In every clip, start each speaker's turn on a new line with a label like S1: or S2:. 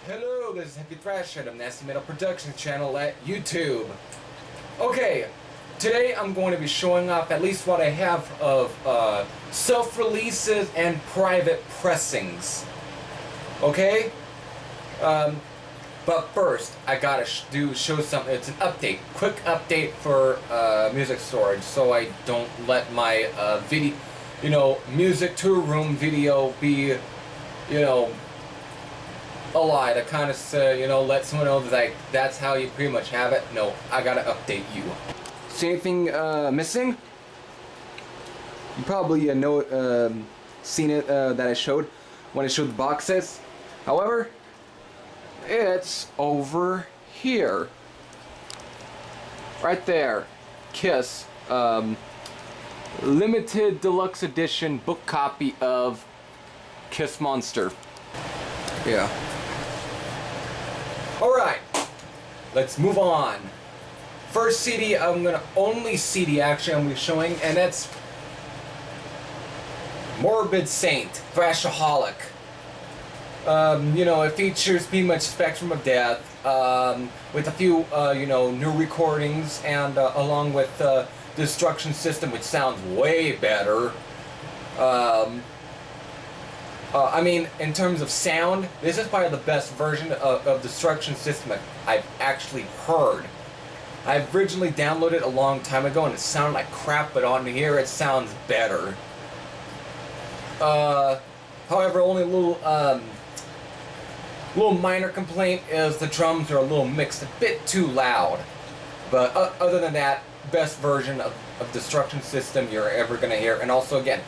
S1: Hello, this is Happy Thrash of Nasty Metal Production channel at YouTube. Okay, today I'm going to be showing off at least what I have of self-releases and private pressings. Okay? But first, I gotta show something. It's an update, quick update for music storage, so I don't let my music to a room video be, a lie to kind of say, let someone know that that's how you pretty much have it. No, I gotta update you. See anything missing? You probably seen it that I showed when I showed the boxes. However, it's over here, right there. Kiss, limited deluxe edition book copy of Kiss Monster. Yeah. Alright, let's move on. First CD, only CD actually I'm going to be showing, and that's Morbid Saint, Thrashaholic. It features pretty much Spectrum of Death, with a few, new recordings, and along with Destruction System, which sounds way better. In terms of sound, this is probably the best version of Destruction System I've actually heard. I originally downloaded it a long time ago and it sounded like crap, but on here it sounds better. However, only a little minor complaint is the drums are a little mixed, a bit too loud. But other than that, best version of Destruction System you're ever gonna hear. And also, again,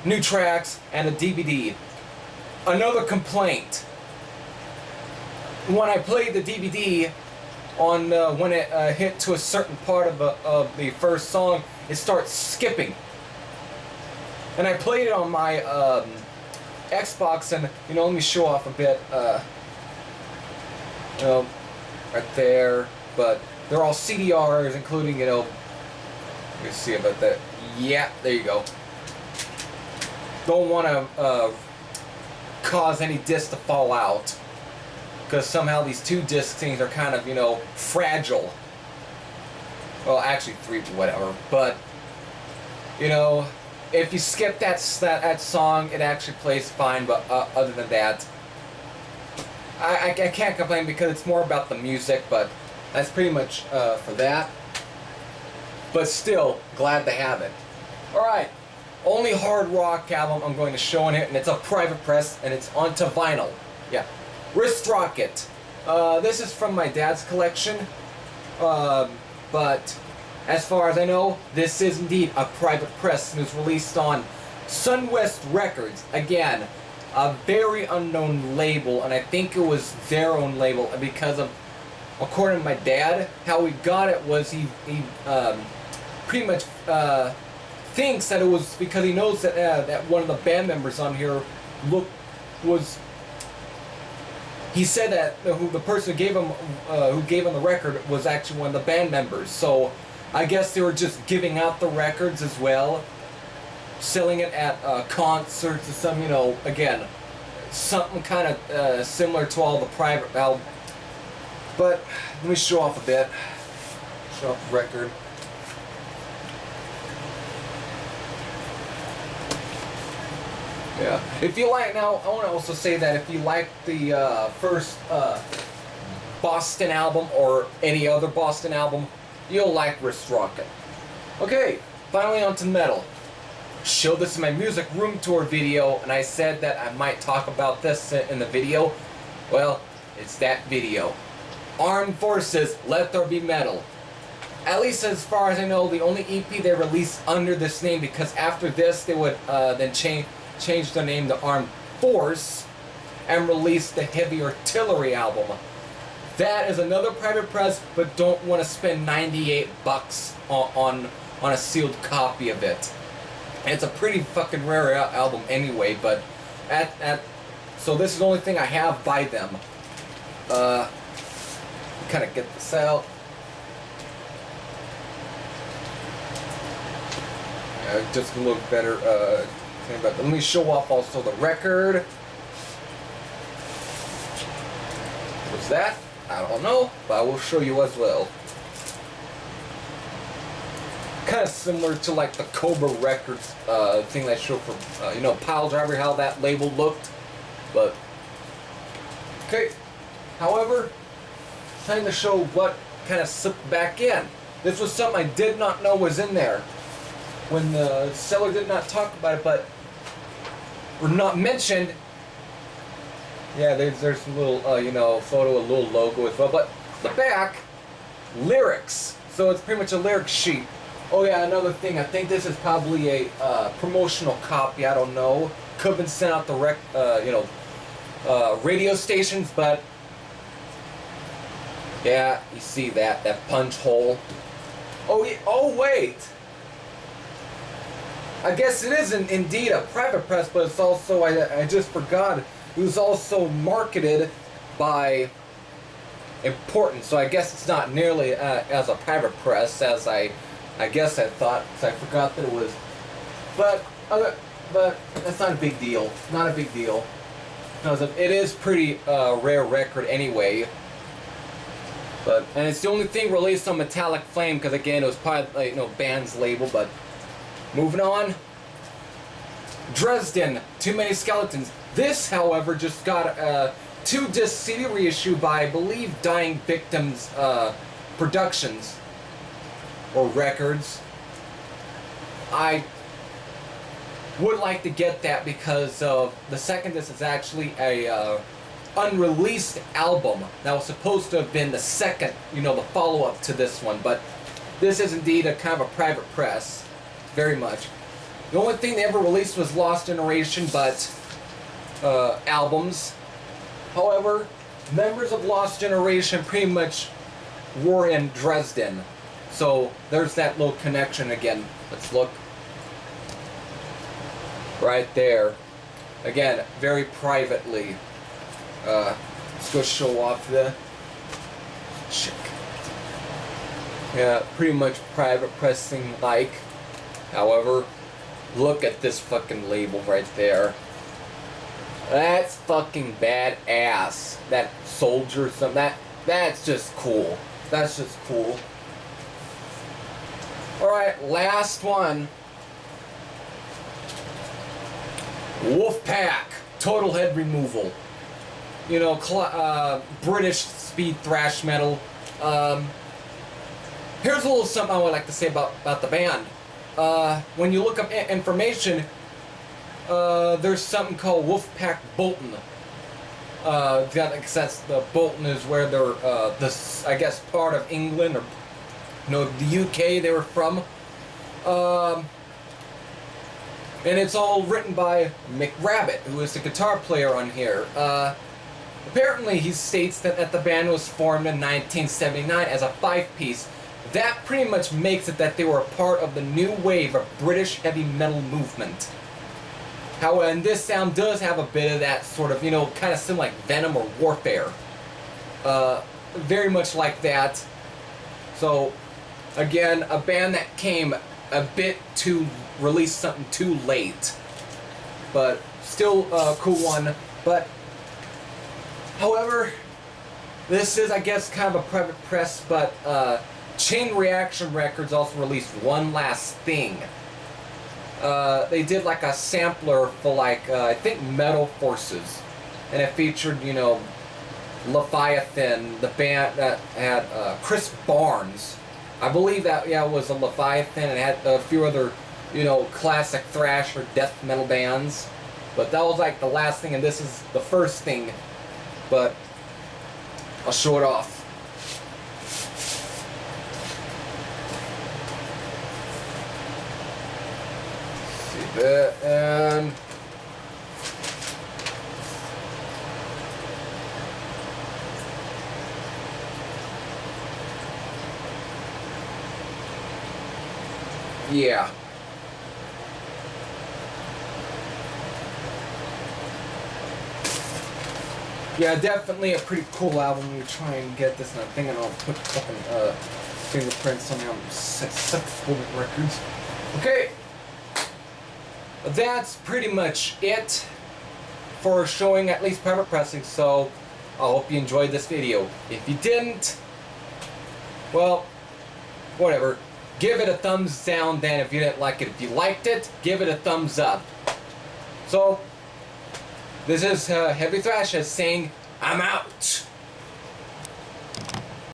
S1: new tracks and a DVD. Another complaint: when I played the DVD on when it hit to a certain part of the first song, it starts skipping. And I played it on my Xbox, and let me show off a bit. Right there, but they're all CDRs, including let me see about that. Yeah, there you go. Don't want to cause any discs to fall out, because somehow these two disc things are kind of, fragile. Well, actually three, whatever. But, if you skip that song, it actually plays fine. But other than that, I can't complain because it's more about the music. But that's pretty much for that. But still, glad to have it. All right. Only hard rock album I'm going to show on it, and it's a private press, and it's onto vinyl. Yeah. Wrist Rocket. This is from my dad's collection, but as far as I know, this is indeed a private press, and it was released on Sunwest Records. Again, a very unknown label, and I think it was their own label, because of, according to my dad, how he got it was he pretty much thinks that it was because he knows that that one of the band members on here he said that the person who gave him the record was actually one of the band members. So I guess they were just giving out the records as well, selling it at concerts or some, again, something kind of similar to all the private albums. But let me show off a bit. Show off the record. Yeah. If you like, now I want to also say that if you like the first Boston album or any other Boston album, you'll like Wrist Rocket. Okay, finally onto metal. Showed this in my music room tour video, and I said that I might talk about this in the video. Well, it's that video. Armed Forces, Let There Be Metal. At least as far as I know, the only EP they released under this name, because after this they would then changed their name to Armed Force and released the Heavy Artillery album. That is another private press, but don't want to spend $98 on a sealed copy of it. And it's a pretty fucking rare album anyway, but so this is the only thing I have by them. Kind of get this out. Just a little better. But let me show off also the record. was that? I don't know, but I will show you as well. Kind of similar to like the Cobra Records thing that I showed for, you know, Pile Driver, how that label looked. But, okay. However, time to show what kind of slipped back in. This was something I did not know was in there when the seller did not talk about it, but were not mentioned. Yeah, there's a little, you know, photo, a little logo as well. But the back, lyrics. So it's pretty much a lyric sheet. Oh yeah, another thing. I think this is probably a promotional copy. I don't know. Could have been sent out to you know, radio stations, but yeah, you see that punch hole. Oh yeah. Oh wait. I guess it is indeed a private press, but it's also, I just forgot, it was also marketed by Important, so I guess it's not nearly as a private press as I guess I thought, because I forgot that it was, but that's not a big deal, not a big deal, because it is pretty rare record anyway. And it's the only thing released on Metallic Flame, because again, it was part of, like, you know, band's label. But moving on, Dresden, Too Many Skeletons. This, however, just got a 2-disc CD reissue by, I believe, Dying Victims Productions or Records. I would like to get that because the second disc is actually a unreleased album that was supposed to have been the second, you know, the follow-up to this one, but this is indeed a kind of a private press, very much. The only thing they ever released was Lost Generation, but albums. However, members of Lost Generation pretty much were in Dresden, so there's that little connection again. Let's look right there. Again, very privately. Let's go show off the check. Yeah, pretty much private pressing like. However, look at this fucking label right there. That's fucking badass. That soldier, that's just cool. That's just cool. Alright, last one. Wolfpack, Total Head Removal. You know, British speed thrash metal. Here's a little something I would like to say about the band. When you look up information, there's something called Wolfpack Bolton. That's the Bolton is where they're, I guess, part of England, or you know, the UK they were from. And it's all written by Mick Rabbit, who is the guitar player on here. Apparently, he states that the band was formed in 1979 as a 5-piece. That pretty much makes it that they were a part of the new wave of British heavy metal movement. However, and this sound does have a bit of that sort of, you know, kind of similar like Venom or Warfare. Very much like that. So, again, a band that came a bit too, released something too late. But still a cool one. But however, this is, I guess, kind of a private press, but Chain Reaction Records also released One Last Thing. They did like a sampler for like, I think Metal Forces. And it featured, you know, Leviathan, the band that had Chris Barnes. I believe that, yeah, was a Leviathan, and it had a few other, you know, classic thrash or death metal bands. But that was like the last thing, and this is the first thing. But I'll show it off. See that, and yeah. Yeah, definitely a pretty cool album. We try and get this, and I'm thinking I'll put fucking fingerprints on the records. Okay, that's pretty much it for showing at least private pressing. So I hope you enjoyed this video. If you didn't, well, whatever. Give it a thumbs down then if you didn't like it. If you liked it, give it a thumbs up. So, this is Heavy Thrash saying, I'm out.